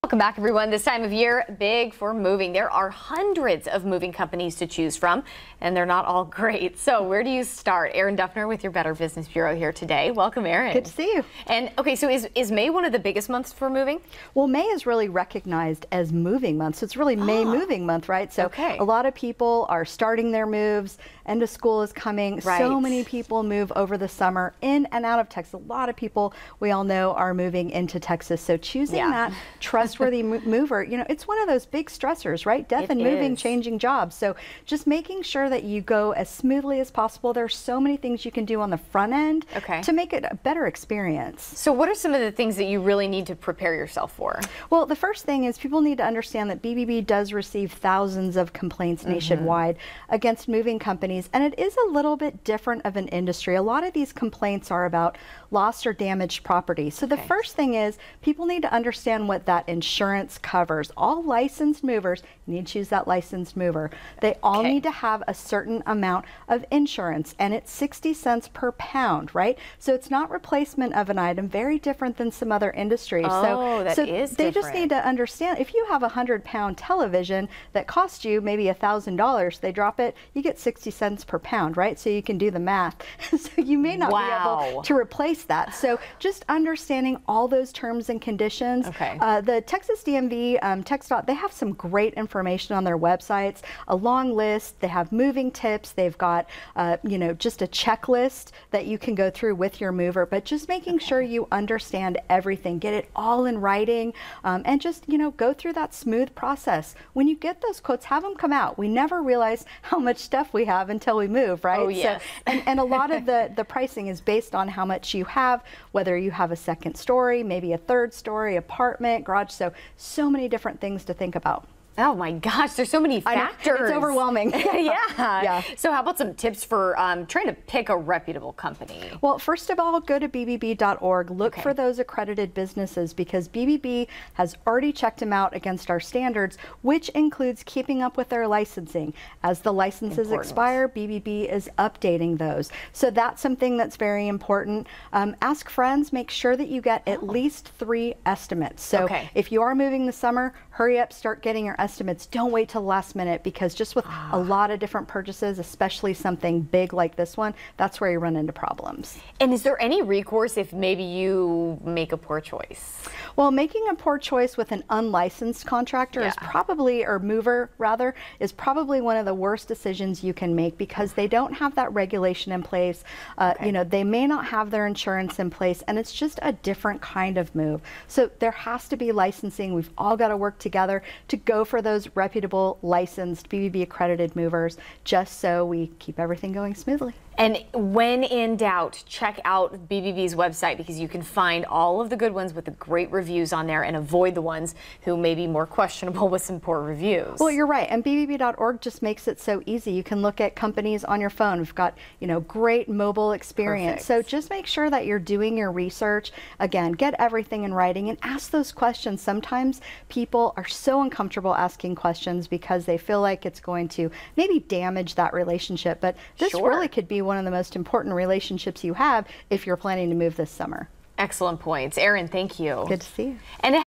Welcome back, everyone. This time of year, big for moving. There are hundreds of moving companies to choose from, and they're not all great. So where do you start? Erin Dufner with your Better Business Bureau here today. Welcome, Erin. Good to see you. And okay, so is May one of the biggest months for moving? Well, May is really recognized as moving month. So it's really May moving month, right? So a lot of people are starting their moves. End of school is coming. Right. So many people move over the summer in and out of Texas. A lot of people we all know are moving into Texas. So choosing that trustworthy mover, you know, it's one of those big stressors, right? Death and moving, changing jobs. So just making sure that you go as smoothly as possible. There are so many things you can do on the front end to make it a better experience. So what are some of the things that you really need to prepare yourself for? Well, the first thing is people need to understand that BBB does receive thousands of complaints nationwide against moving companies, and it is a little bit different of an industry. A lot of these complaints are about lost or damaged property. So the first thing is people need to understand what that insurance covers. All licensed movers need to choose that licensed mover. They all need to have a certain amount of insurance, and it's 60 cents per pound, right? So it's not replacement of an item, very different than some other industries. Oh, that is they just need to understand, if you have a 100-pound television that costs you maybe $1,000, they drop it, you get 60 cents per pound, right? So you can do the math. So you may not be able to replace that. So just understanding all those terms and conditions. The Texas DMV, TxDOT, they have some great information on their websites, a long list. They have moving tips. They've got, you know, just a checklist that you can go through with your mover, but just making sure you understand everything, get it all in writing, and just, you know, go through that smooth process. When you get those quotes, have them come out. We never realize how much stuff we have until we move, right? Oh, yes. So, and a lot of the pricing is based on how much you have, whether you have a second story, maybe a third story, apartment, garage, so many different things to think about. Oh my gosh, there's so many factors. It's overwhelming. So how about some tips for trying to pick a reputable company? Well, first of all, go to bbb.org. Look for those accredited businesses, because BBB has already checked them out against our standards, which includes keeping up with their licensing. As the licenses expire, BBB is updating those. So that's something that's very important. Ask friends, make sure that you get at least 3 estimates. So if you are moving this summer, hurry up, start getting your estimates. Don't wait till the last minute, because just with a lot of different purchases, especially something big like this one, that's where you run into problems. And is there any recourse if maybe you make a poor choice? Well, making a poor choice with an unlicensed contractor is probably, or mover rather, is probably one of the worst decisions you can make, because they don't have that regulation in place. You know, they may not have their insurance in place, and it's just a different kind of move. So there has to be licensing. We've all got to work together to go for those reputable, licensed, BBB accredited movers, just so we keep everything going smoothly. And when in doubt, check out BBB's website, because you can find all of the good ones with the great reviews on there and avoid the ones who may be more questionable with some poor reviews. Well, you're right. And BBB.org just makes it so easy. You can look at companies on your phone. We've got, you know, great mobile experience. So just make sure that you're doing your research. Again, get everything in writing and ask those questions. Sometimes people are so uncomfortable asking questions because they feel like it's going to maybe damage that relationship. But this really could be one of the most important relationships you have if you're planning to move this summer. Excellent points. Erin, thank you. Good to see you. And